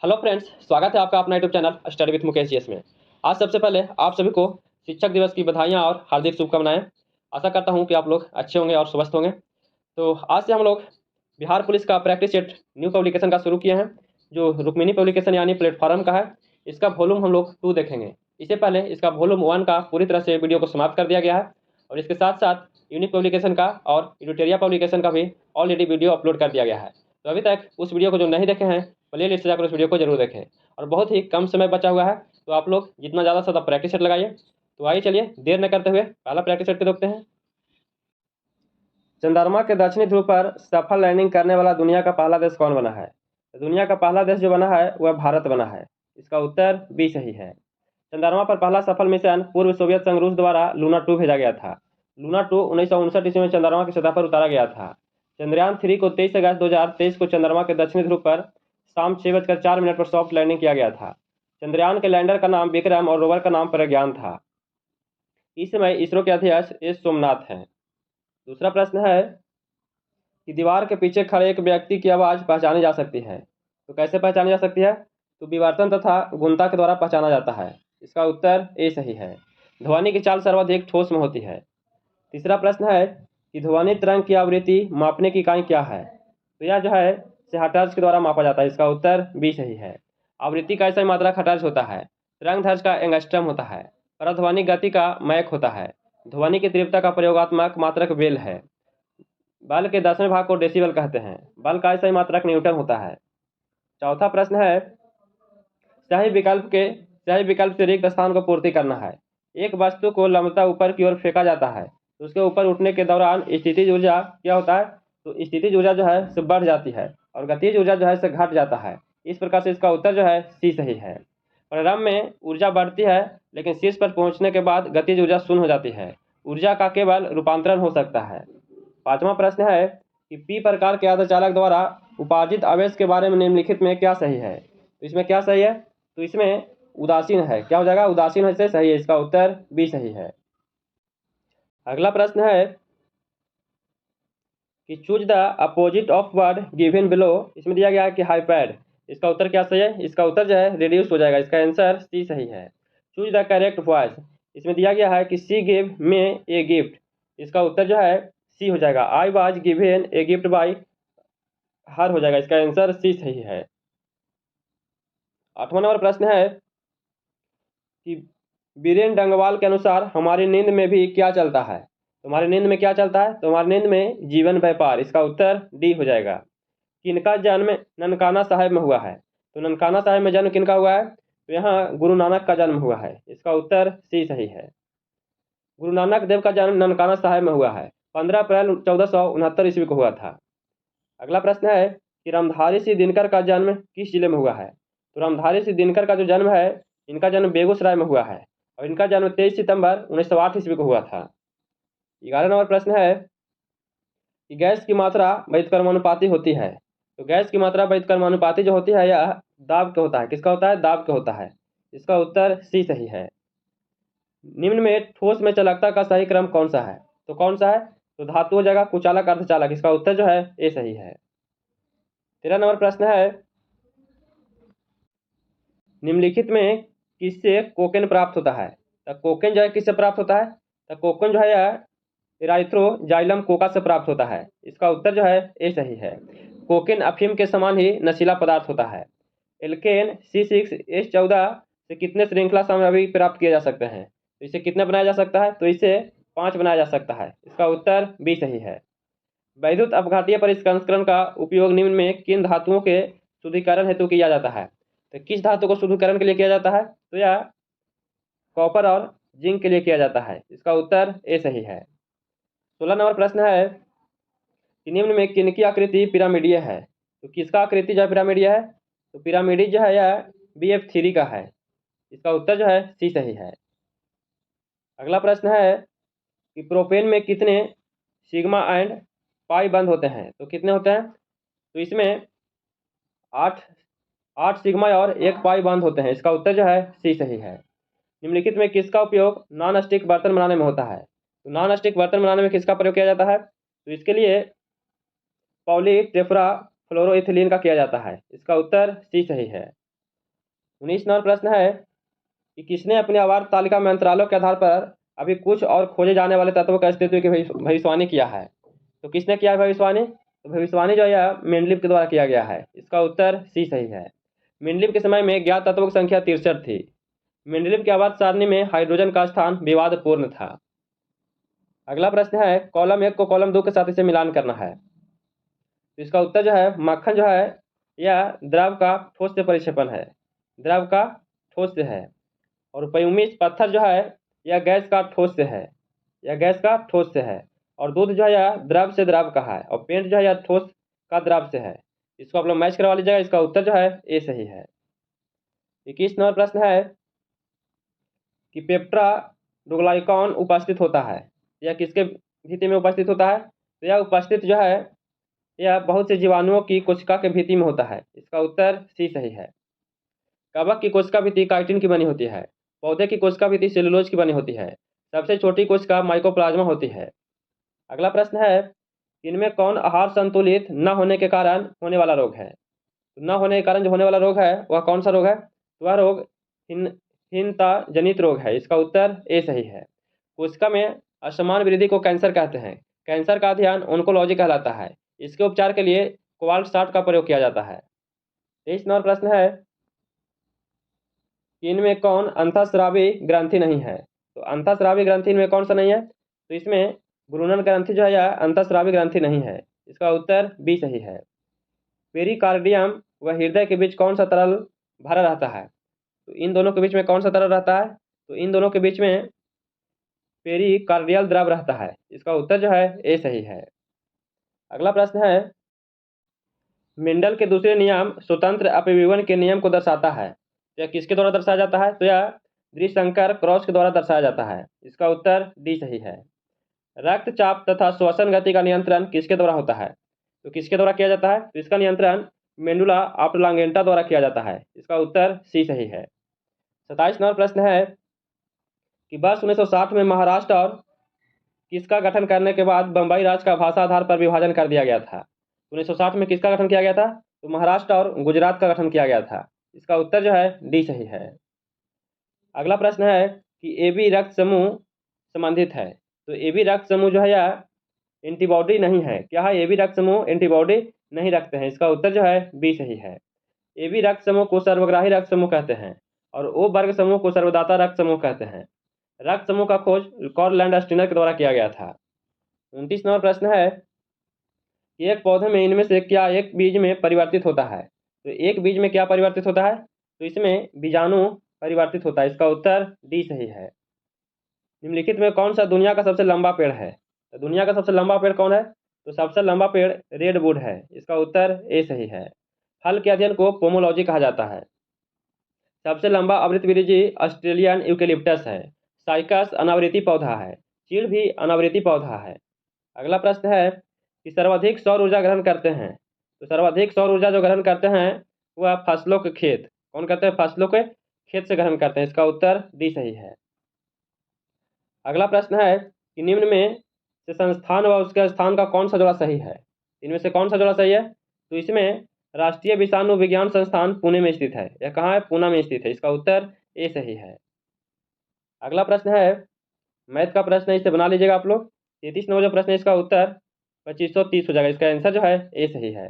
Hello friends, स्वागत है आपका अपना YouTube channel study with Mukesh GS में। आज सबसे पहले आप सभी को शिक्षक दिवस की बधाइयाँ और हार्दिक शुभकामनाएं। आशा करता हूं कि आप लोग अच्छे होंगे और स्वस्थ होंगे। तो आज से हम लोग बिहार पुलिस का प्रैक्टिस सेट न्यू पब्लिकेशन का शुरू किए हैं, जो रुक्मिणी पब्लिकेशन यानी प्लेटफॉर्म का है। इसका वॉल्यूम हम लोग 2 देखेंगे। इससे पहले इसका वॉल्यूम 1 का पूरी तरह से वीडियो को समाप्त कर दिया गया है और इसके साथ साथ यूनिक पब्लिकेशन का और एडिटोरिया पब्लिकेशन का भी ऑलरेडी वीडियो अपलोड कर दिया गया है। तो अभी तक उस वीडियो को जो नहीं देखे हैं, प्ले लिस्ट से जाकर उस वीडियो को जरूर देखें। और बहुत ही कम समय बचा हुआ है, तो आप लोग जितना ज़्यादा से ज़्यादा प्रैक्टिस सेट लगाइए। तो आइए चलिए देर न करते हुए पहला प्रैक्टिस सेट को देखते हैं। चंद्रमा के दक्षिणी ध्रुव पर सफल लैंडिंग करने वाला दुनिया का पहला देश कौन बना है? तो दुनिया का पहला देश जो बना है वह भारत बना है। इसका उत्तर बी सही है। चंद्रमा पर पहला सफल मिशन पूर्व सोवियत संघ रूस द्वारा लूना 2 भेजा गया था। लूना 2 1959 ईस्वी में चंद्रमा की सतह पर उतारा गया था। चंद्रयान 3 को 23 अगस्त 2023 को चंद्रमा के दक्षिणी ध्रुव पर शाम 6:04 पर सॉफ्ट लैंडिंग किया गया था। चंद्रयान के लैंडर का नाम विक्रम और रोवर का नाम प्रज्ञान था। इस समय इसरो के अध्यक्ष एस सोमनाथ हैं। दूसरा प्रश्न है कि दीवार के पीछे खड़े एक व्यक्ति की आवाज़ पहचानी जा सकती है। तो कैसे पहचानी जा सकती है? तो विवर्तन तथा गुणता के द्वारा पहचाना जाता है। इसका उत्तर ए सही है। ध्वनि की चाल सर्वाधिक ठोस में होती है। तीसरा प्रश्न है कि ध्वनि तरंग की आवृत्ति मापने की इकाई क्या है? तो यह जो है हर्ट्ज के द्वारा मापा जाता है। इसका उत्तर बी सही है। आवृत्ति का ऐसा मात्रक हर्ट्ज होता है। तरंग ध्वज का एंगस्ट्रम होता है। परध्वनि गति का मैक होता है। ध्वनि की तीव्रता का प्रयोगात्मक मात्रक बेल है। बल के 10वें भाग को डेसिबल कहते हैं। बल का ऐसा मात्रक न्यूटन होता है। चौथा प्रश्न है सही विकल्प से रिक्त स्थान को पूर्ति करना है। एक वस्तु को लंबता ऊपर की ओर फेंका जाता है, तो उसके ऊपर उठने के दौरान स्थितिज ऊर्जा क्या होता है? तो स्थितिज ऊर्जा जो है से बढ़ जाती है और गतिज ऊर्जा जो है से घट जाता है। इस प्रकार से इसका उत्तर जो है सी सही है। प्रारंभ में ऊर्जा बढ़ती है, लेकिन शीर्ष पर पहुंचने के बाद गतिज ऊर्जा शून्य हो जाती है। ऊर्जा का केवल रूपांतरण हो सकता है। पांचवा प्रश्न है कि पी प्रकार के अर्धचालक द्वारा उपार्जित आवेश के बारे में निम्नलिखित में क्या सही है? तो इसमें क्या सही है? तो इसमें उदासीन है। क्या हो जाएगा? उदासीन है से सही है। इसका उत्तर बी सही है। अगला प्रश्न है कि choose the opposite of word given below. इसमें दिया गया है कि हाइपैड। इसका उत्तर क्या सही है? इसका उत्तर जो है रिड्यूस हो जाएगा। इसका आंसर सी सही है। Choose the correct voice. इसमें दिया गया है कि सी गिव मे ए गिफ्ट। इसका उत्तर जो है सी हो जाएगा। I was given a gift by her हो जाएगा। इसका आंसर सी सही है। 8वां नंबर प्रश्न है कि बीरेन डंगवाल के अनुसार हमारी नींद में भी क्या चलता है? तुम्हारी नींद में क्या चलता है? तुम्हारी नींद में जीवन व्यापार। इसका उत्तर डी हो जाएगा। किनका जन्म ननकाना साहिब में हुआ है? तो ननकाना साहिब में जन्म किनका हुआ है? तो यहाँ गुरु नानक का जन्म हुआ है। इसका उत्तर सी सही है। गुरु नानक देव का जन्म ननकाना साहिब में हुआ है। 15 अप्रैल 1469 ईस्वी को हुआ था। अगला प्रश्न है कि रामधारी सिंह दिनकर का जन्म किस जिले में हुआ है? तो रामधारी सिंह दिनकर का जो जन्म है, इनका जन्म बेगूसराय में हुआ है और इनका जन्म 23 सितंबर 1908 ईस्वी को हुआ था। 11 नंबर प्रश्न है कि गैस की मात्रा व्युत्क्रमानुपाती होती है। तो गैस की मात्रा व्युत्क्रमानुपाती जो होती है यह दाब के होता है। किसका होता है? दाब के होता है। इसका उत्तर सी सही है। निम्न में ठोस में चालकता का सही क्रम कौन सा है? तो कौन सा है? तो धातु हो जाएगा, कुचालक, अर्धचालक। इसका उत्तर जो है ए सही है। 13 नंबर प्रश्न है निम्नलिखित में किससे कोकेन प्राप्त होता है? तो कोकेन जो है किससे प्राप्त होता है? तो कोकेन जो है यह इराइथ्रोजाइलम कोका से प्राप्त होता है। इसका उत्तर जो है ए सही है। कोकेन अफीम के समान ही नशीला पदार्थ होता है। एल्केन C6H14 से कितने श्रृंखला समूह प्राप्त किए जा सकते हैं? तो इसे कितने बनाया जा सकता है? तो इसे 5 बनाया जा सकता है। इसका उत्तर बी सही है। वैद्युत अपघातीय परिष्करण का उपयोग निम्न में किन धातुओं के शुद्धिकरण हेतु किया जाता है? तो किस धातु को शुद्धिकरण के लिए किया जाता है? तो यह कॉपर और जिंक के लिए किया जाता है। इसका उत्तर ए सही है। 16 नंबर प्रश्न है कि निम्न में किनकी आकृति पिरामिडीय है? तो किसका आकृति जो है पिरामिडीय है? तो पिरामिडी जो है यह BF3 का है। इसका उत्तर जो है सी सही है। अगला प्रश्न है कि प्रोपेन में कितने सिग्मा एंड पाई बंद होते हैं? तो कितने होते हैं? तो इसमें 8 सिग्मा और 1 पाई बंद होते हैं। इसका उत्तर जो है सी सही है। निम्नलिखित में किसका उपयोग नॉन स्टिक बर्तन बनाने में होता है? तो नॉन स्टिक बर्तन बनाने में किसका प्रयोग किया जाता है? तो इसके लिए पॉलीटेफ्रा फ्लोरोइथिलीन का किया जाता है। इसका उत्तर सी सही है। 19 नंबर प्रश्न है कि किसने अपनी आवर्त तालिका में अंतरालों के आधार पर अभी कुछ और खोजे जाने वाले तत्वों का अस्तित्व की भविष्यवाणी किया है? तो किसने किया है भविष्यवाणी? तो भविष्यवाणी जो है मेंडलीव के द्वारा किया गया है। इसका उत्तर सी सही है। मेंडलीव के समय में ज्ञात तत्वों की संख्या 63 थी। मेंडलीव की आवर्त सारणी में हाइड्रोजन का स्थान विवादपूर्ण था। अगला प्रश्न है कॉलम 1 को कॉलम 2 के साथ इसे मिलान करना है। तो इसका उत्तर जो है मक्खन जो है यह द्रव का ठोस से परिक्षेपण है, द्रव का ठोस से है। और पयुमिस पत्थर जो है यह गैस का ठोस से है, यह गैस का ठोस से है। और दूध जो है यह द्रव से द्रव का है। और पेंट जो है यह ठोस का द्रव से है। इसको आप लोग मैच करवा लीजिएगा। इसका उत्तर जो है ए सही है। 21 नंबर प्रश्न है कि पेप्टाडोग्लाइकॉन उपस्थित होता है, यह किसके भित्ति में उपस्थित होता है? तो यह उपस्थित जो है यह बहुत से जीवाणुओं की कोशिका के भित्ति में होता है। इसका उत्तर सी सही है। कवक की कोशिका भित्ति काइटिन की बनी होती है। पौधे की कोशिका भित्ति सेलुलोज की बनी होती है। सबसे छोटी कोशिका माइकोप्लाज्मा होती है। अगला प्रश्न है इनमें कौन आहार संतुलित न होने के कारण होने वाला रोग है? तो न होने के कारण जो होने वाला रोग है वह कौन सा रोग है? तो वह रोग हीनता जनित रोग है। इसका उत्तर ए सही है। कोशिका में असमान वृद्धि को कैंसर कहते हैं। कैंसर का अध्ययन ओंकोलॉजी कहलाता है। इसके उपचार के लिए कोबाल्ट 60 का प्रयोग किया जाता है। 23 नंबर प्रश्न है कि इनमें कौन अंतःस्रावी ग्रंथि नहीं है? तो अंतःस्रावी ग्रंथि इनमें कौन सा नहीं है? तो इसमें भ्रूणन ग्रंथि जो है यह अंतःस्रावी ग्रंथि नहीं है। इसका उत्तर बी सही है। पेरिकार्डियम व हृदय के बीच कौन सा तरल भरा रहता है? तो इन दोनों के बीच में कौन सा तरल रहता है? तो इन दोनों के बीच में पेरिकार्डियल द्रव रहता है। इसका उत्तर जो है ए सही है। अगला प्रश्न है मेंडल के दूसरे नियम स्वतंत्र अपविभजन के नियम को दर्शाता है। यह किसके द्वारा दर्शाया जाता है? तो यह द्विसंकर क्रॉस के द्वारा दर्शाया जाता है। इसका उत्तर डी सही है। रक्तचाप तथा श्वसन गति का नियंत्रण किसके द्वारा होता है? तो किसके द्वारा किया जाता है? तो इसका नियंत्रण मेंडुला ऑब्लांगेंटा द्वारा किया जाता है। इसका उत्तर सी सही है। 27 नंबर प्रश्न है कि वर्ष 1960 में महाराष्ट्र और किसका गठन करने के बाद बंबई राज्य का भाषा आधार पर विभाजन कर दिया गया था? 1960 में किसका गठन किया गया था? तो महाराष्ट्र और गुजरात का गठन किया गया था। इसका उत्तर जो है डी सही है। अगला प्रश्न है कि AB रक्त समूह संबंधित है। तो AB रक्त समूह जो है यह एंटीबॉडी नहीं है। क्या है? AB रक्त समूह एंटीबॉडी नहीं रखते हैं। इसका उत्तर जो है बी सही है। AB रक्त समूह को सर्वग्राही रक्त समूह कहते हैं और O वर्ग समूह को सर्वदाता रक्त समूह कहते हैं। रक्त समूह का खोज कार्ल लैंडस्टीनर के द्वारा किया गया था। 29 नंबर प्रश्न है कि एक पौधे में इनमें से क्या एक बीज में परिवर्तित होता है? तो एक बीज में क्या परिवर्तित होता है? तो इसमें बीजाणु परिवर्तित होता है। इसका उत्तर डी सही है। निम्नलिखित में कौन सा दुनिया का सबसे लंबा पेड़ है? तो दुनिया का सबसे लंबा पेड़ कौन है? तो सबसे लंबा पेड़ रेडवुड है। इसका उत्तर ए सही है। फल के अध्ययन को पोमोलॉजी कहा जाता है। सबसे लंबा आवृतबीजी ऑस्ट्रेलियन यूकेलिप्टस है। साइकस अनावृति पौधा है। चीड़ भी अनावृति पौधा है। अगला प्रश्न है कि सर्वाधिक सौर ऊर्जा ग्रहण करते हैं। तो सर्वाधिक सौर ऊर्जा जो ग्रहण करते हैं वह फसलों के खेत। कौन करते हैं? फसलों के खेत से ग्रहण करते हैं। इसका उत्तर डी सही है। अगला प्रश्न है कि निम्न में से संस्थान व उसके स्थान का कौन सा जोड़ा सही है? इनमें से कौन सा जोड़ा सही है? तो इसमें राष्ट्रीय विषाणु विज्ञान संस्थान पुणे में स्थित है। यह कहाँ है? पूना में स्थित है। इसका उत्तर ए सही है। अगला प्रश्न है मैथ का प्रश्न है, इसे बना लीजिएगा आप लोग। 33 नंबर जो प्रश्न है इसका उत्तर 2530 हो जाएगा। इसका आंसर जो है ए सही है।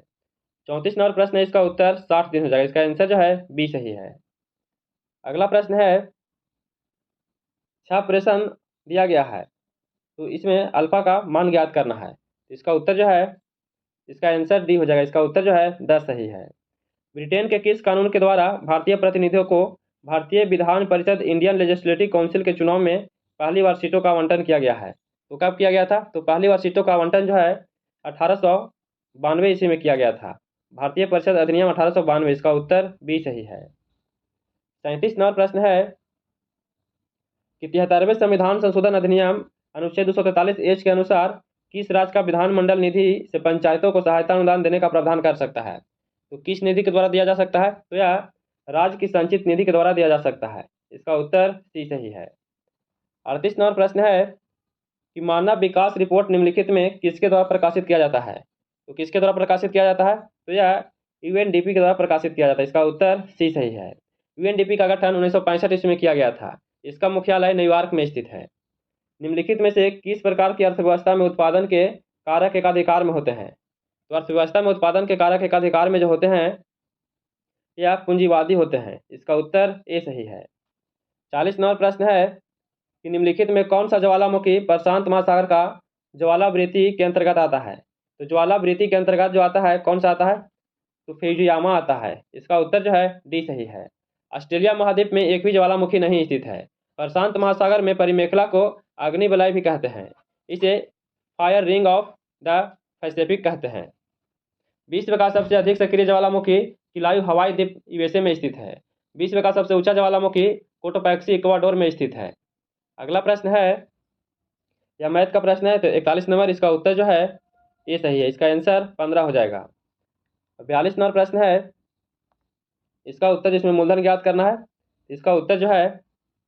34 नंबर प्रश्न है इसका उत्तर 60 दिन हो जाएगा। इसका आंसर जो है बी सही है। अगला प्रश्न है 6 प्रश्न दिया गया है तो इसमें अल्फा का मान ज्ञात करना है। इसका उत्तर जो है इसका आंसर डी हो जाएगा। इसका उत्तर जो है 10 सही है। ब्रिटेन के किस कानून के द्वारा भारतीय प्रतिनिधियों को भारतीय Vidhan Parishad Indian legislative council के चुनाव में पहली बार सीटों का आवंटन किया गया है? तो कब किया गया था? तो पहली बार सीटों का आवंटन जो है 1892 ईस्वी में किया गया था। भारतीय परिषद अधिनियम 1892। इसका उत्तर बी सही है। 37 नंबर प्रश्न है कि 73वें संविधान संशोधन अधिनियम अनुच्छेद 243 एच के अनुसार किस राज्य का विधानमंडल निधि से पंचायतों को सहायता अनुदान देने का प्रावधान कर सकता है? तो किस निधि के द्वारा दिया जा सकता है? तो यह राज्य की संचित निधि के द्वारा दिया जा सकता है। इसका उत्तर सी सही है। 38 नंबर प्रश्न है कि मानव विकास रिपोर्ट निम्नलिखित में किसके द्वारा प्रकाशित किया जाता है? तो किसके द्वारा प्रकाशित किया जाता है? तो यह UNDP के द्वारा प्रकाशित किया जाता है। इसका उत्तर सी सही है। यूएनडीपी का गठन 1965 ईस्वी में किया गया था। इसका मुख्यालय न्यूयॉर्क में स्थित है। निम्नलिखित में से किस प्रकार की अर्थव्यवस्था में उत्पादन के कारक एकाधिकार में होते हैं? तो अर्थव्यवस्था में उत्पादन के कारक एकाधिकार में जो होते हैं या पूंजीवादी होते हैं। इसका उत्तर ए सही है। 40 नंबर प्रश्न है कि निम्नलिखित में कौन सा ज्वालामुखी प्रशांत महासागर का ज्वालावृत्ति के अंतर्गत आता है? तो ज्वालावृत्ति के अंतर्गत जो आता है कौन सा आता है? तो फ्यूजियामा आता है। इसका उत्तर जो है डी सही है। ऑस्ट्रेलिया महाद्वीप में एक भी ज्वालामुखी नहीं स्थित है। प्रशांत महासागर में परिमेखला को अग्निवलय भी कहते हैं। इसे fire ring of the Pacific कहते हैं। विश्व का सबसे अधिक सक्रिय ज्वालामुखी किलायू हवाई द्वीप यूएसए में स्थित है। विश्व का सबसे ऊंचा ज्वालामुखी कोटोपैक्सी इक्वाडोर में स्थित है। अगला प्रश्न है यह मैथ का प्रश्न है। तो 41 नंबर इसका उत्तर जो है ये सही है। इसका आंसर 15 हो जाएगा। 42 नंबर प्रश्न है इसका उत्तर जिसमें मूलधन ज्ञात करना है। इसका उत्तर जो है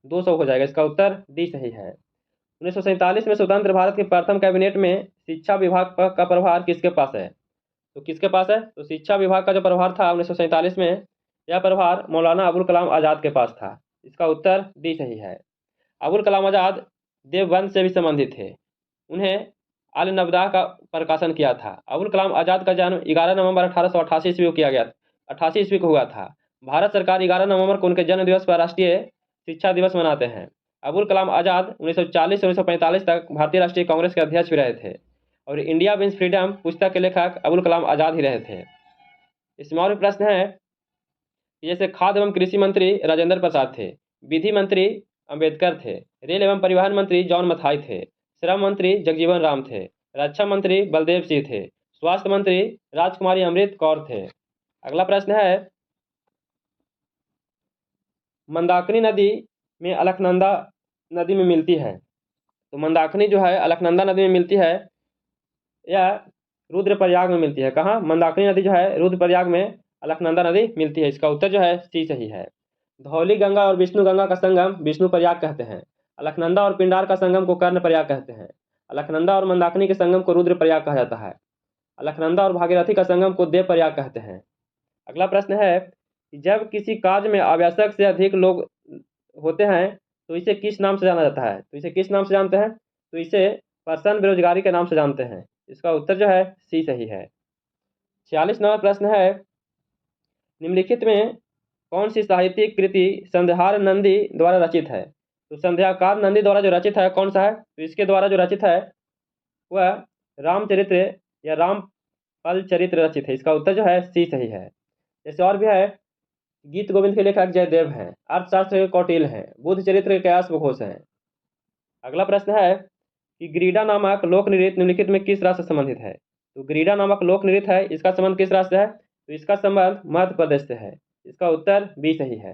200 हो जाएगा। इसका उत्तर डी सही है। 1947 में स्वतंत्र भारत के प्रथम कैबिनेट में शिक्षा विभाग का प्रभार किसके पास है? तो किसके पास है? तो शिक्षा विभाग का जो प्रभार था 1947 में, यह प्रभार मौलाना अबुल कलाम आज़ाद के पास था। इसका उत्तर डी सही है। अबुल कलाम आज़ाद देवबंद से भी संबंधित थे। उन्हें अल नबदा का प्रकाशन किया था। अबुल कलाम आज़ाद का जन्म 11 नवंबर 1888 ईस्वी को किया गया 88 ईस्वी को हुआ था। भारत सरकार 11 नवंबर को उनके जन्म दिवस पर राष्ट्रीय शिक्षा दिवस मनाते हैं। अबुल कलाम आज़ाद 1940 से 1945 तक भारतीय राष्ट्रीय कांग्रेस के अध्यक्ष भी रहे थे और इंडिया विंस फ्रीडम पुस्तक के लेखक अबुल कलाम आज़ाद ही रहे थे। इसमें और भी प्रश्न है कि जैसे खाद्य एवं कृषि मंत्री राजेंद्र प्रसाद थे, विधि मंत्री अंबेडकर थे, रेल एवं परिवहन मंत्री जॉन मथाई थे, श्रम मंत्री जगजीवन राम थे, रक्षा मंत्री बलदेव सिंह थे, स्वास्थ्य मंत्री राजकुमारी अमृत कौर थे। अगला प्रश्न है मंदाकिनी नदी में अलकनंदा नदी में मिलती है। तो मंदाकिनी जो है अलकनंदा नदी में मिलती है या रुद्रप्रयाग में मिलती है। कहाँ? मंदाकिनी नदी जो है रुद्रप्रयाग में अलकनंदा नदी मिलती है। इसका उत्तर जो है सी सही है। धौली गंगा और विष्णु गंगा का संगम विष्णु प्रयाग कहते हैं। अलकनंदा और पिंडार का संगम को कर्ण प्रयाग कहते हैं। अलकनंदा और मंदाकिनी के संगम को रुद्र प्रयाग कहा जाता है। अलकनंदा और भागीरथी का संगम को देव प्रयाग कहते हैं। अगला प्रश्न है कि जब किसी कार्य में आवश्यक से अधिक लोग होते हैं तो इसे किस नाम से जाना जाता है? तो इसे किस नाम से जानते हैं? तो इसे पर्सन बेरोजगारी के नाम से जानते हैं। इसका उत्तर जो है सी सही है। 46 नंबर प्रश्न है निम्नलिखित में कौन सी साहित्यिक कृति संध्यार नंदी द्वारा रचित है? तो संध्याकार नंदी द्वारा जो रचित है कौन सा है? तो इसके द्वारा जो रचित है वह रामचरित्र या रामफल चरित्र रचित है। इसका उत्तर जो है सी सही है। जैसे और भी है गीत गोविंद के लेखक जयदेव हैं, अर्थशास्त्र के कौटिल्य हैं, बुद्ध चरित्र के कयास घोष हैं। अगला प्रश्न है कि ग्रीडा नामक लोक नृत्य निम्नलिखित में किस राज्य से संबंधित है? तो ग्रीडा नामक लोक नृत्य है, इसका संबंध किस राज्य से है? तो इसका संबंध मध्य प्रदेश से है। इसका उत्तर बी सही है।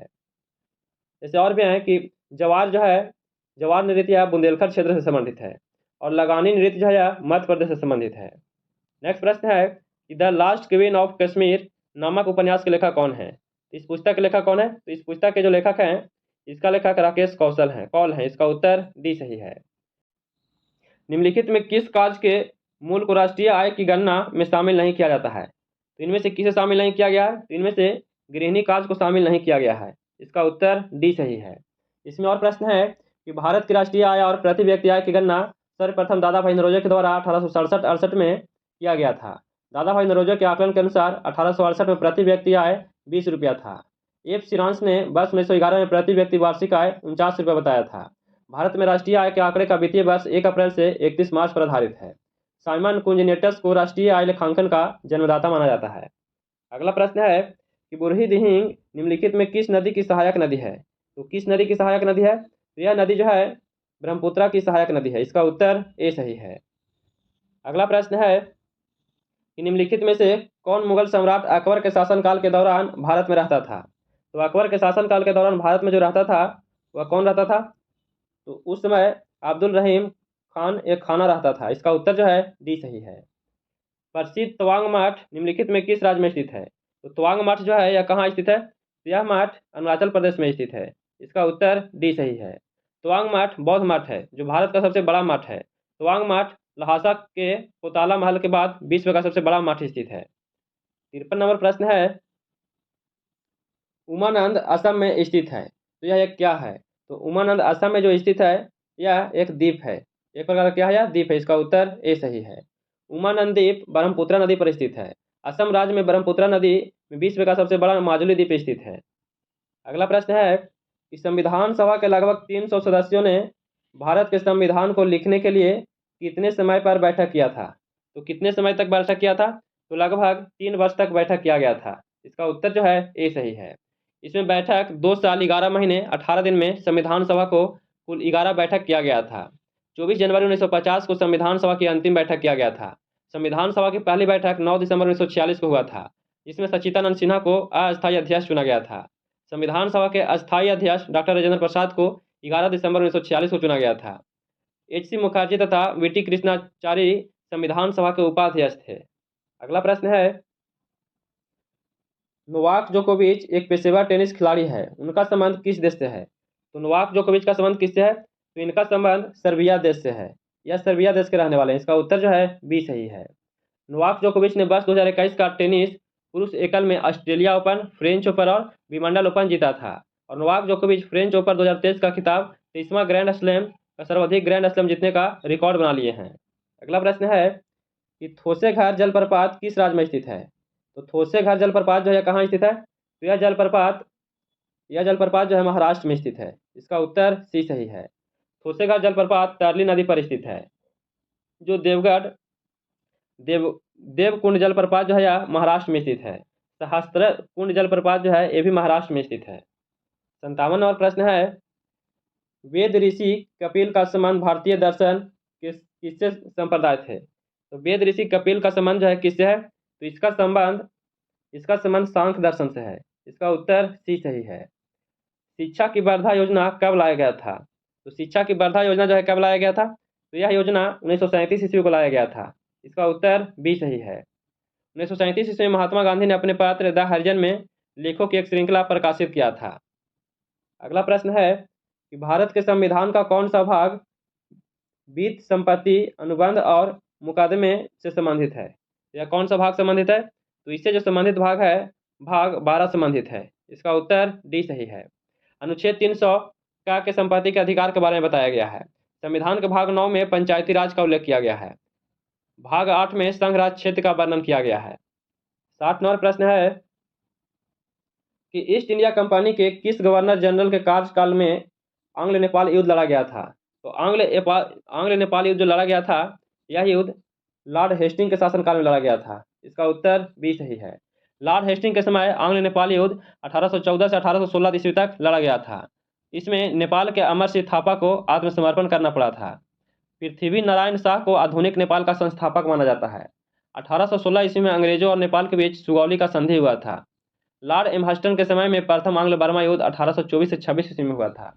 जैसे और भी है कि जवार जो है जवार नृत्य यह बुंदेलखंड क्षेत्र से संबंधित है और लगानी नृत्य जो है यह मध्य प्रदेश से संबंधित है। नेक्स्ट प्रश्न है कि the last queen of Kashmir नामक उपन्यास के लेखक कौन है? इस पुस्तक के लेखक कौन है? तो इस पुस्तक के जो लेखक हैं इसका लेखक राकेश कौल है। इसका उत्तर डी सही है। निम्नलिखित में किस कार्य के मूल को राष्ट्रीय आय की गणना में शामिल नहीं किया जाता है? तो इनमें से किसे शामिल नहीं किया गया है? तो इनमें से गृहिणी कार्य को शामिल नहीं किया गया है। इसका उत्तर डी सही है। इसमें और प्रश्न है कि भारत की राष्ट्रीय आय और प्रति व्यक्ति आय की गणना सर्वप्रथम दादा भाई नौरोजी के द्वारा 1867-68 में किया गया था। दादा भाई नौरोजी के आकलन के अनुसार 1868 में प्रति व्यक्ति आय 20 रुपया था। एफ सिरांश ने वर्ष 1911 में प्रति व्यक्ति वार्षिक आय 49 रुपया बताया था। भारत में राष्ट्रीय आय के आंकड़े का वित्तीय वर्ष 1 अप्रैल से 31 मार्च पर आधारित है। साइमन कुंजनेटस को राष्ट्रीय आय लेखांकन का जन्मदाता माना जाता है। अगला प्रश्न है कि बुरही दिहिंग निम्नलिखित में किस नदी की सहायक नदी है? तो किस नदी की सहायक नदी है? तो यह नदी जो है ब्रह्मपुत्रा की सहायक नदी है। इसका उत्तर ए सही है। अगला प्रश्न है कि निम्नलिखित में से कौन मुगल सम्राट अकबर के शासनकाल के दौरान भारत में रहता था? तो अकबर के शासनकाल के दौरान भारत में जो रहता था वह कौन रहता था? तो उस समय अब्दुल रहीम खान एक खाना रहता था। इसका उत्तर जो है डी सही है। प्रसिद्ध तवांग मठ निम्नलिखित में किस राज्य में स्थित है? तो तवांग मठ जो है यह कहाँ स्थित है? तो यह मठ अरुणाचल प्रदेश में स्थित है। इसका उत्तर डी सही है। तवांग मठ बौद्ध मठ है जो भारत का सबसे बड़ा मठ है। तवांग मठ लहासा के पोताला महल के बाद विश्व का सबसे बड़ा मठ स्थित है। 53 नंबर प्रश्न है उमानंद असम में स्थित है, तो यह एक क्या है? तो उमानंद असम में जो स्थित है यह एक द्वीप है, एक प्रकार का क्या है? यह द्वीप है। इसका उत्तर ए सही है। उमानंद द्वीप ब्रह्मपुत्र नदी पर स्थित है। असम राज्य में ब्रह्मपुत्र नदी में विश्व का सबसे बड़ा माजुली द्वीप स्थित है। अगला प्रश्न है कि संविधान सभा के लगभग 300 सदस्यों ने भारत के संविधान को लिखने के लिए कितने समय पर बैठक किया था? तो कितने समय तक बैठक किया था? तो लगभग 3 वर्ष तक बैठक किया गया था। इसका उत्तर जो है ए सही है। इसमें बैठक 2 साल 11 महीने 18 दिन में संविधान सभा को कुल 11 बैठक किया गया था। 24 जनवरी 1950 को संविधान सभा की अंतिम बैठक किया गया था। संविधान सभा की पहली बैठक 9 दिसंबर 1946 को हुआ था, जिसमें सच्चिदानंद सिन्हा को अस्थायी अध्यक्ष चुना गया था। संविधान सभा के अस्थायी अध्यक्ष डॉक्टर राजेंद्र प्रसाद को 11 दिसंबर 1946 को चुना गया था। एच.सी. मुखर्जी तथा वी.टी. कृष्णाचारी संविधान सभा के उपाध्यक्ष थे। अगला प्रश्न है, नोवाक जोकोविच एक पेशेवर टेनिस खिलाड़ी है, उनका संबंध किस देश से है? तो नोवाक जोकोविच का संबंध किससे है? तो इनका संबंध सर्बिया देश से है। यह सर्बिया देश के रहने वाले हैं। इसका उत्तर जो है बी सही है। नोवाक जोकोविच ने वर्ष 2021 का टेनिस पुरुष एकल में ऑस्ट्रेलिया ओपन, फ्रेंच ओपन और विंबलडन ओपन जीता था। और नोवाक जोकोविच फ्रेंच ओपन 2023 का खिताब 23वां ग्रैंड स्लैम का सर्वाधिक ग्रैंड स्लैम जीतने का रिकॉर्ड बना लिए हैं। अगला प्रश्न है कि थोसेघर जलप्रपात किस राज्य में स्थित है? तो थोसेघर जलप्रपात जो है कहाँ स्थित है? तो यह जलप्रपात जो है महाराष्ट्र में स्थित है। इसका उत्तर सी सही है। थोसेघर जलप्रपात तारली नदी पर स्थित है। जो देवकुंड जलप्रपात जो है यह महाराष्ट्र में स्थित है। सहस्त्र कुंड जलप्रपात जो है ये भी महाराष्ट्र में स्थित है। 57 और प्रश्न है, वेद ऋषि कपिल का संबंध भारतीय दर्शन किससे संप्रदाय थे? तो वेद ऋषि कपिल का संबंध जो है किससे है? तो इसका संबंध सांख्य दर्शन से है। इसका उत्तर सी सही है। शिक्षा की वर्धा योजना कब लाया गया था? तो शिक्षा की वर्धा योजना जो है कब लाया गया था? तो यह योजना 1937 ईस्वी को लाया गया था। इसका उत्तर बी सही है। 1937 ईस्वी में महात्मा गांधी ने अपने पत्र द हरिजन में लेखों की एक श्रृंखला प्रकाशित किया था। अगला प्रश्न है कि भारत के संविधान का कौन सा भाग वित्त, संपत्ति, अनुबंध और मुकदमे से संबंधित है? यह कौन सा भाग संबंधित है? तो इससे जो संबंधित भाग है भाग 12 संबंधित है। इसका उत्तर डी सही है। अनुच्छेद 300 का के संपत्ति के अधिकार के बारे में बताया गया है। संविधान के भाग 9 में पंचायती राज का उल्लेख किया गया है। भाग 8 में संघ राज्य क्षेत्र का वर्णन किया गया है। 60 नंबर प्रश्न है कि ईस्ट इंडिया कंपनी के किस गवर्नर जनरल के कार्यकाल में आंग्ल नेपाल युद्ध लड़ा गया था? तो आंग्ल नेपाल युद्ध जो लड़ा गया था यह युद्ध लॉर्ड हेस्टिंग के शासनकाल में लड़ा गया था। इसका उत्तर बी सही है। लॉर्ड हेस्टिंग के समय आंग्ल नेपाल युद्ध 1814 से 1816 ईस्वी तक लड़ा गया था। इसमें नेपाल के अमर सिंह थापा को आत्मसमर्पण करना पड़ा था। पृथ्वी नारायण शाह को आधुनिक नेपाल का संस्थापक माना जाता है। 1816 ईस्वी में अंग्रेजों और नेपाल के बीच सुगौली का संधि हुआ था। लॉर्ड एम्हस्टन के समय में प्रथम आंग्ल बर्मा युद्ध 1824 से 26 ईस्वी में हुआ था।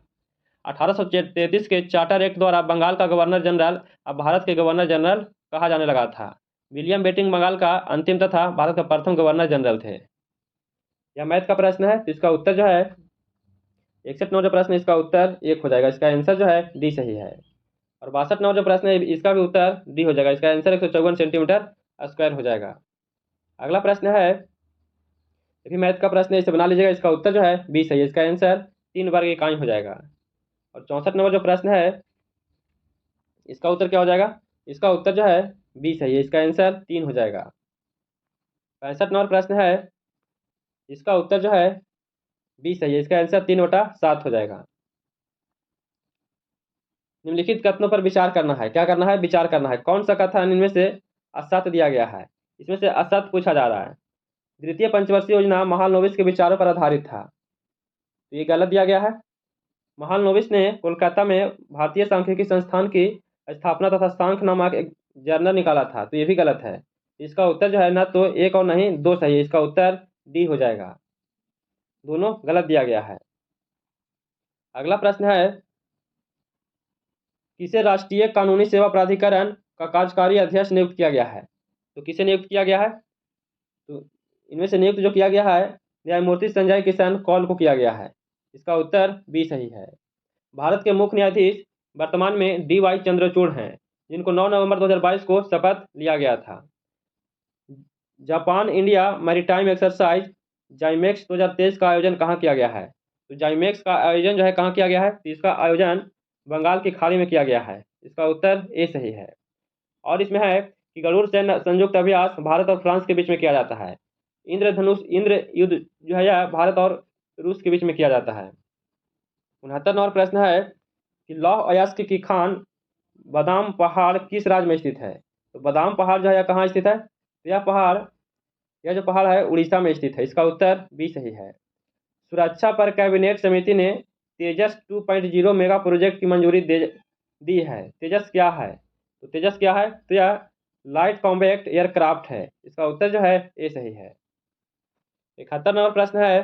1833 के चार्टर एक्ट द्वारा बंगाल का गवर्नर जनरल अब भारत के गवर्नर जनरल कहा जाने लगा था। विलियम बेंटिंक बंगाल का अंतिम तथा भारत का प्रथम गवर्नर जनरल थे। यह मैथ का प्रश्न है, तो इसका उत्तर जो है 61 नंबर जो प्रश्न है इसका उत्तर 1 हो जाएगा। इसका आंसर जो है डी सही है। और 62 नंबर जो प्रश्न है इसका भी उत्तर डी हो जाएगा। इसका आंसर 154 सेंटीमीटर स्क्वायर हो जाएगा। अगला प्रश्न है, ये भी मैथ का प्रश्न है, इसे बना लीजिएगा। इसका उत्तर जो है बी सही है। इसका आंसर 3 वर्ग इकाई हो जाएगा। और 64 नंबर जो प्रश्न है इसका उत्तर क्या हो जाएगा? इसका उत्तर जो है बी सही है। इसका आंसर 3 हो जाएगा। 65 नंबर प्रश्न है इसका उत्तर जो है बी सही है। इसका आंसर 3/7 हो जाएगा। निम्नलिखित कथनों पर विचार करना है। क्या करना है? विचार करना है। कौन सा कथन इनमें से असत्य दिया गया है? इसमें से असत्य पूछा जा रहा है। द्वितीय पंचवर्षीय योजना महालनोबिस के विचारों पर आधारित था, तो ये गलत दिया गया है। महालनोबिस ने कोलकाता में भारतीय सांख्यिकी संस्थान की स्थापना तथा सांख्य नामक एक जर्नल निकाला था, तो ये भी गलत है। इसका उत्तर जो है ना तो 1 और नहीं 2 सही है। इसका उत्तर डी हो जाएगा। दोनों गलत दिया गया है। अगला प्रश्न है, किसे राष्ट्रीय कानूनी सेवा प्राधिकरण का कार्यकारी अध्यक्ष नियुक्त किया गया है? तो किसे नियुक्त किया गया है? तो इनमें से नियुक्त जो किया गया है न्यायमूर्ति संजय किशन कौल को किया गया है। इसका उत्तर बी सही है। भारत के मुख्य न्यायाधीश वर्तमान में डी.वाई. चंद्रचूड़ हैं, जिनको 9 नवंबर 2022 को शपथ लिया गया था। जापान इंडिया मैरीटाइम एक्सरसाइज जाइमेक्स 2023 का आयोजन कहाँ किया गया है? तो जाइमेक्स का आयोजन जो है कहाँ किया गया है? तो इसका आयोजन बंगाल की खाड़ी में किया गया है। इसका उत्तर ए सही है। और इसमें है कि गरुड़ सैन्य संयुक्त अभ्यास भारत और फ्रांस के बीच में किया जाता है। इंद्र युद्ध जो है यह भारत और रूस के बीच में किया जाता है। 69 नंबर प्रश्न है कि लौह अयस्क की खान बादाम पहाड़ किस राज्य में स्थित है? तो बादाम पहाड़ जो है कहाँ स्थित है? तो यह जो पहाड़ है उड़ीसा में स्थित है। इसका उत्तर बी सही है। सुरक्षा पर कैबिनेट समिति ने तेजस 2.0 मेगा प्रोजेक्ट की मंजूरी दी है। तेजस क्या है? तो तेजस क्या है? तो यह लाइट कॉम्बैक्ट एयरक्राफ्ट है। इसका उत्तर जो है ए सही है। 71 नंबर प्रश्न है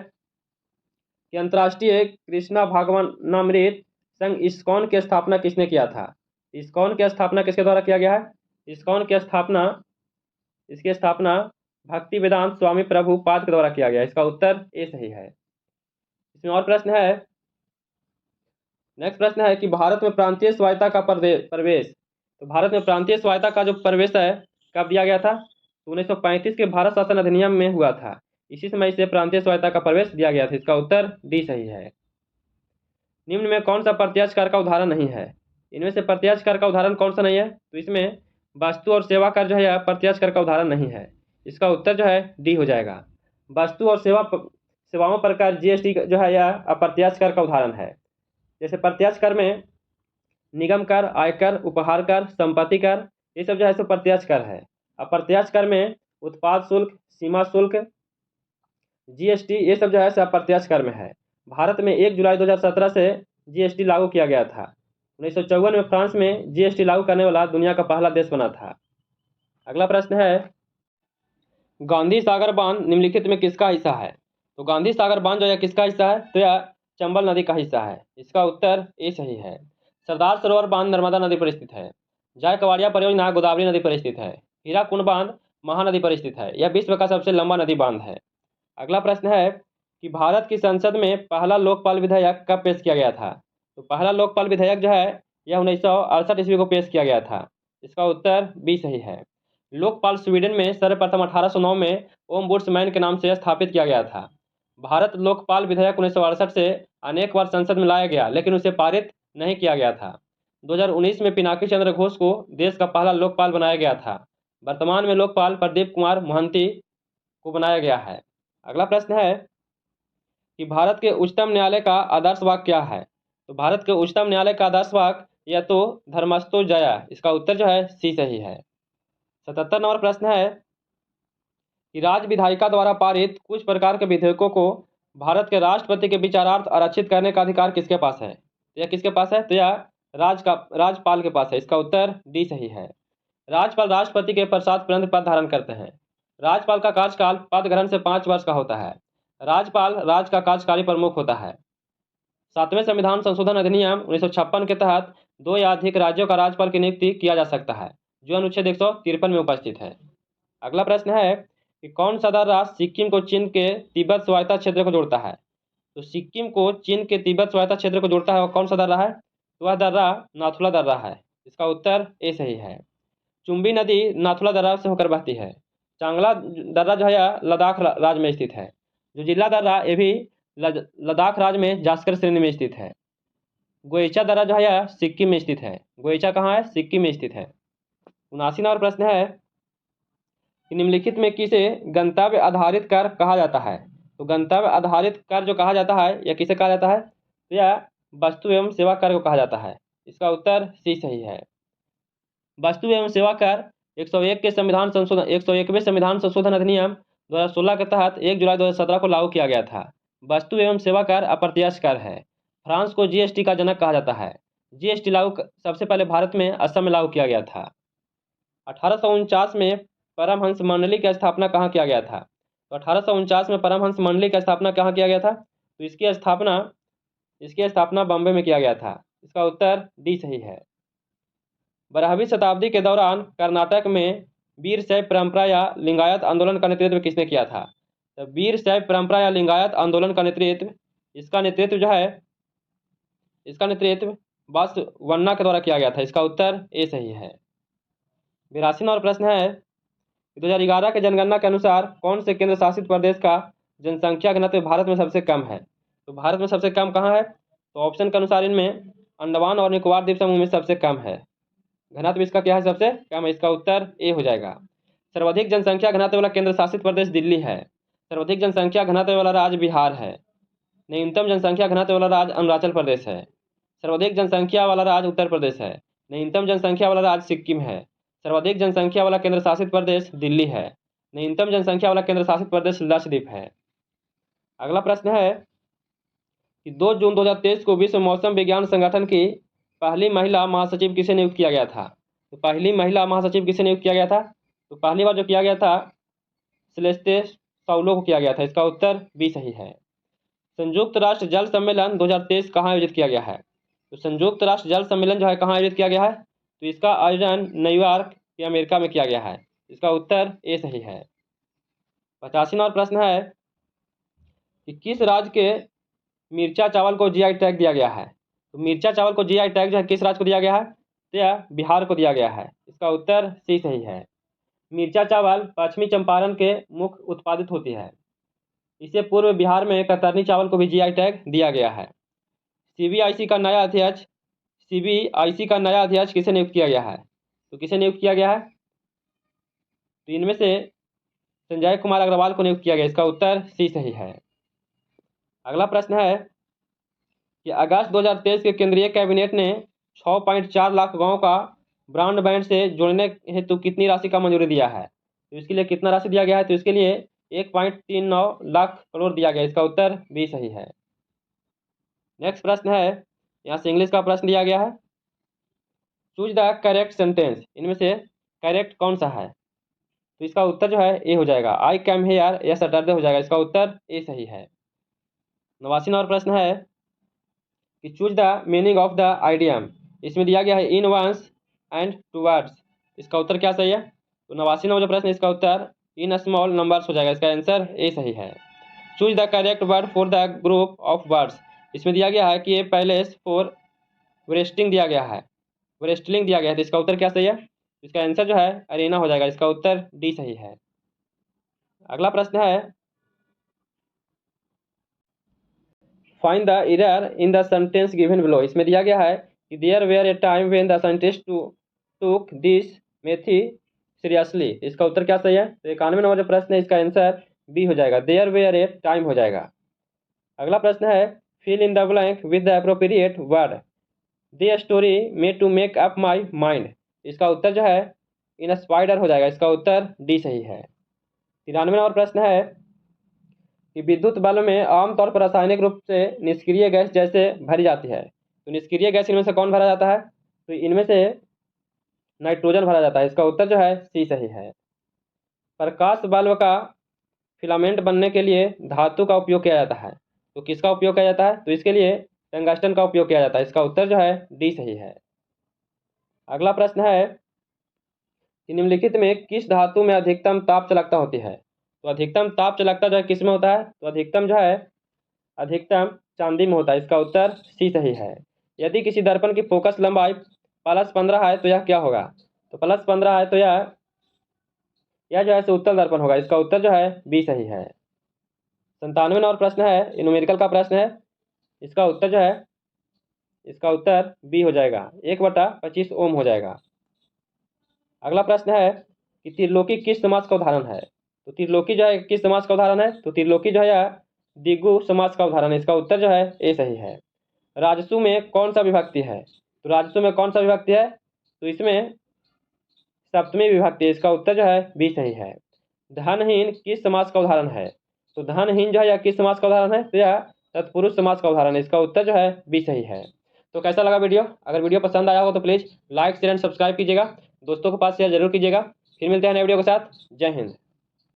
कि अंतर्राष्ट्रीय कृष्णा भागवनामृत संघ इस्कॉन की स्थापना किसने किया था? इस्कॉन की स्थापना किसके द्वारा किया गया है? इस्कॉन की स्थापना भक्ति वेदांत स्वामी प्रभुपाद के द्वारा किया गया। इसका उत्तर ए सही है। इसमें और प्रश्न है, नेक्स्ट प्रश्न है कि भारत में प्रांतीय स्वायत्ता का प्रवेश, तो भारत में प्रांतीय स्वायत्ता का जो प्रवेश है कब दिया गया था? तो 1935 के भारत शासन अधिनियम में हुआ था। इसी समय से प्रांतीय स्वायत्ता का प्रवेश दिया गया था। इसका उत्तर डी सही है। निम्न में कौन सा प्रत्यक्ष कर का उदाहरण नहीं है? इनमें से प्रत्यक्ष कर का उदाहरण कौन सा नहीं है? तो इसमें वस्तु और सेवा कर जो है प्रत्यक्ष कर का उदाहरण नहीं है। इसका उत्तर जो है डी हो जाएगा। वस्तु और सेवाओं पर कर जीएसटी जो है यह अप्रत्यक्ष कर का उदाहरण है। जैसे प्रत्यक्ष कर में निगम कर, आयकर, उपहार कर, संपत्ति कर, ये सब जो है सो प्रत्यक्ष कर है। अप्रत्यक्ष कर में उत्पाद शुल्क, सीमा शुल्क, जीएसटी, ये सब जो है सो अप्रत्यक्ष कर में है। भारत में 1 जुलाई 2017 से जीएसटी लागू किया गया था। 1954 में फ्रांस में जीएसटी लागू करने वाला दुनिया का पहला देश बना था। अगला प्रश्न है, गांधी सागर बांध निम्नलिखित में किसका हिस्सा है? तो गांधी सागर बांध जो है किसका हिस्सा है? तो यह चंबल नदी का हिस्सा है। इसका उत्तर ए सही है। सरदार सरोवर बांध नर्मदा नदी पर स्थित है। जय कवाड़िया परियोजना गोदावरी नदी पर स्थित है। हीराकुंड बांध महानदी पर स्थित है। यह विश्व का सबसे लंबा नदी बांध है। अगला प्रश्न है कि भारत की संसद में पहला लोकपाल विधेयक कब पेश किया गया था? तो पहला लोकपाल विधेयक जो है यह 1968 ईस्वी को पेश किया गया था। इसका उत्तर बी सही है। लोकपाल स्वीडन में सर्वप्रथम 1809 में ओमबुड्समैन के नाम से स्थापित किया गया था। भारत लोकपाल विधेयक 1968 से अनेक बार संसद में लाया गया लेकिन उसे पारित नहीं किया गया था। 2019 में पिनाकी चंद्र घोष को देश का पहला लोकपाल बनाया गया था। वर्तमान में लोकपाल प्रदीप कुमार मोहंती को बनाया गया है। अगला प्रश्न है कि भारत के उच्चतम न्यायालय का आदर्श वाक्य क्या है? तो भारत के उच्चतम न्यायालय का आदर्श वाक्य या तो धर्मस्थो जया। इसका उत्तर जो है सी सही है। 77 नंबर प्रश्न है कि राज्य विधायिका द्वारा पारित कुछ प्रकार के विधेयकों को भारत के राष्ट्रपति के विचारार्थ आरक्षित करने का अधिकार किसके पास है? तो यह किसके पास है? तो यह राज्यपाल के पास है। इसका उत्तर डी सही है। राज्यपाल राष्ट्रपति के पश्चात पद धारण करते हैं। राज्यपाल का कार्यकाल पद ग्रहण से 5 वर्ष का होता है। राज्यपाल राज्य का कार्यकारी प्रमुख होता है। 7वें संविधान संशोधन अधिनियम 1956 के तहत 2 या अधिक राज्यों का राज्यपाल की नियुक्ति किया जा सकता है, जो अनुच्छेद 153 में उपस्थित है। अगला प्रश्न है कि कौन सा दर्रा सिक्किम को चीन के तिब्बत स्वायत्ता क्षेत्र को जोड़ता है? तो सिक्किम को चीन के तिब्बत स्वायत्ता क्षेत्र को जोड़ता है वह कौन सा दर्रा है? तो वह दर्रा नाथुला दर्रा है। इसका उत्तर ए सही है। चुंबी नदी नाथुला दर्रा से होकर बहती है। चांगला दर्रा जो है लद्दाख राज्य में स्थित है। जो जिला दर्रा ये भी लद्दाख राज्य में जास्कर श्रेणी में स्थित है। गोइचा दर्रा जो है सिक्किम में स्थित है। गोइचा कहाँ है? सिक्किम में स्थित है। 79 नंबर प्रश्न है कि निम्नलिखित में किसे गंतव्य आधारित कर कहा जाता है? तो गंतव्य आधारित कर जो कहा जाता है यह किसे कहा जाता है? तो यह वस्तु एवं सेवा कर को कहा जाता है। इसका उत्तर सी सही है। वस्तु एवं सेवा कर 101वें संविधान संशोधन अधिनियम 2016 के तहत 1 जुलाई 2017 को लागू किया गया था। वस्तु एवं सेवा कर अप्रत्यक्ष कर है। फ्रांस को जीएसटी का जनक कहा जाता है। जीएसटी लागू सबसे पहले भारत में असम में लागू किया गया था। 1849 में परमहंस मंडली की स्थापना कहाँ किया गया था? तो 1849 में परमहंस मंडली की स्थापना कहाँ किया गया था? तो इसकी स्थापना बॉम्बे में किया गया था। इसका उत्तर डी सही है। 12वीं शताब्दी के दौरान कर्नाटक में वीर शैव परंपरा या लिंगायत आंदोलन का नेतृत्व किसने किया था? तो वीर शैव परंपरा या लिंगायत आंदोलन का इसका नेतृत्व वासवन्ना के द्वारा किया गया था। इसका उत्तर ए सही है। 82 नंबर प्रश्न है 2011 के जनगणना के अनुसार कौन से केंद्र शासित प्रदेश का जनसंख्या घनत्व भारत में सबसे कम है? तो भारत में सबसे कम कहाँ है? तो ऑप्शन के अनुसार इनमें अंडमान और निकोबार द्वीप समूह में सबसे कम है। घनत्व इसका क्या है? सबसे कम है। इसका उत्तर ए हो जाएगा। सर्वाधिक जनसंख्या घनत्व वाला केंद्र शासित प्रदेश दिल्ली है। सर्वाधिक जनसंख्या घनत्व वाला राज्य बिहार है। न्यूनतम जनसंख्या घनत्व वाला राज्य अरुणाचल प्रदेश है। सर्वाधिक जनसंख्या वाला राज्य उत्तर प्रदेश है। न्यूनतम जनसंख्या वाला राज्य सिक्किम है। सर्वाधिक जनसंख्या वाला केंद्र शासित प्रदेश दिल्ली है। न्यूनतम जनसंख्या वाला केंद्र शासित प्रदेश लक्षद्वीप है। अगला प्रश्न है कि 2 जून 2023 को विश्व मौसम विज्ञान संगठन की पहली महिला महासचिव किसे नियुक्त किया गया था? तो पहली महिला महासचिव किसे नियुक्त किया गया था? तो पहली बार जो किया गया था सेलेस्टे सौलो को किया गया था। इसका उत्तर बी सही है। संयुक्त राष्ट्र जल सम्मेलन 2023 कहाँ आयोजित किया गया है? तो संयुक्त राष्ट्र जल सम्मेलन जो है कहाँ आयोजित किया गया है? तो इसका आयोजन न्यूयॉर्क या अमेरिका में किया गया है। इसका उत्तर ए सही है। 85वां नंबर प्रश्न है कि किस राज्य के मिर्चा चावल को जीआई टैग दिया गया है? तो मिर्चा चावल को जीआई टैग जो है किस राज्य को दिया गया है? तो यह बिहार को दिया गया है। इसका उत्तर सी सही है। मिर्चा चावल पश्चिमी चंपारण के मुख्य उत्पादित होती है। इससे पूर्व बिहार में कतरनी चावल को भी जीआई टैग दिया गया है। सीबीआईसी का नया अध्यक्ष किसे नियुक्त किया गया है? तो किसे नियुक्त किया गया है? तो इनमें से संजय कुमार अग्रवाल को नियुक्त किया गया। इसका उत्तर सी सही है। अगला प्रश्न है कि अगस्त 2023 के केंद्रीय कैबिनेट ने 6.4 लाख गाँव का ब्रॉडबैंड से जोड़ने हेतु कितनी राशि का मंजूरी दिया है? तो इसके लिए कितना राशि दिया गया है? तो इसके लिए 1.39 लाख करोड़ दिया गया। इसका उत्तर बी सही है। नेक्स्ट प्रश्न है, यहाँ से इंग्लिश का प्रश्न दिया गया है। Choose the correct sentence. इनमें से करेक्ट कौन सा है? तो इसका उत्तर जो है ए हो जाएगा। आई कैम हियर या सैटरडे हो जाएगा। इसका उत्तर ए सही है। 89वां नंबर प्रश्न है कि choose the meaning of the idiom. इसमें दिया गया है इन वंस एंड टूवर्ड्स। इसका उत्तर क्या सही है? तो 89वां नंबर जो प्रश्न इसका उत्तर इन स्मॉल नंबर्स हो जाएगा। इसका आंसर ए सही है। Choose the correct word for the group of words. इसमें दिया गया है कि ए पैलेस फॉर वेस्टिंग दिया गया है, वेस्टलिंग दिया गया है। तो इसका उत्तर क्या सही है? इसका आंसर जो है अरेना हो जाएगा। इसका उत्तर डी सही है। अगला प्रश्न है find the error in the sentence given below. इसमें दिया गया है कि there were a time when the scientist took this method seriously. इसका उत्तर क्या सही है? तो 91 नंबर जो प्रश्न है इसका आंसर बी हो जाएगा। देयर वेयर ए टाइम हो जाएगा। अगला प्रश्न है fill in the blank with the appropriate word the story may to make up my mind. इसका उत्तर जो है इन स्पाइडर हो जाएगा। इसका उत्तर डी सही है। 93 नंबर प्रश्न है कि विद्युत बल्ब में आमतौर पर रासायनिक रूप से निष्क्रिय गैस जैसे भरी जाती है। तो निष्क्रिय गैस इनमें से कौन भरा जाता है? तो इनमें से नाइट्रोजन भरा जाता है। इसका उत्तर जो है सी सही है। प्रकाश बल्ब का फिलामेंट बनने के लिए धातु का उपयोग किया जाता है। तो किसका उपयोग किया जाता है? तो इसके लिए टंगस्टन का उपयोग किया जाता है। इसका उत्तर जो है डी सही है। अगला प्रश्न है कि निम्नलिखित में किस धातु में अधिकतम ताप चालकता होती है? तो अधिकतम ताप चालकता जो है किस में होता है? तो अधिकतम जो है अधिकतम चांदी में होता है। इसका उत्तर सी सही है। यदि किसी दर्पण की फोकस लंबाई +15 है तो यह क्या होगा? तो +15 है तो यह जो है उत्तल दर्पण होगा। इसका उत्तर जो है बी सही है। 97 नंबर प्रश्न है, न्यूमेरिकल का प्रश्न है। इसका उत्तर जो है इसका उत्तर बी हो जाएगा। 1/25 ओम हो जाएगा। अगला प्रश्न है कि त्रिलोकी किस समास का उदाहरण है? तो त्रिलोकी जो है किस समास का उदाहरण है? तो त्रिलोकी जो है द्विगु समास का उदाहरण है। इसका उत्तर जो है ए सही है। राजसु में कौन सा विभक्ति है? तो राजसु में कौन सा विभक्ति है? तो इसमें सप्तमी विभक्ति। इसका उत्तर जो है बी सही है। धनहीन किस समास का उदाहरण है? तो धनहीन जो है यह किस समास का उदाहरण है? तो यह तत्पुरुष समास का उदाहरण है। इसका उत्तर जो है बी सही है। तो कैसा लगा वीडियो? अगर वीडियो पसंद आया हो तो please like share and subscribe कीजिएगा। दोस्तों के पास शेयर जरूर कीजिएगा। फिर मिलते हैं नए वीडियो के साथ। जय हिंद।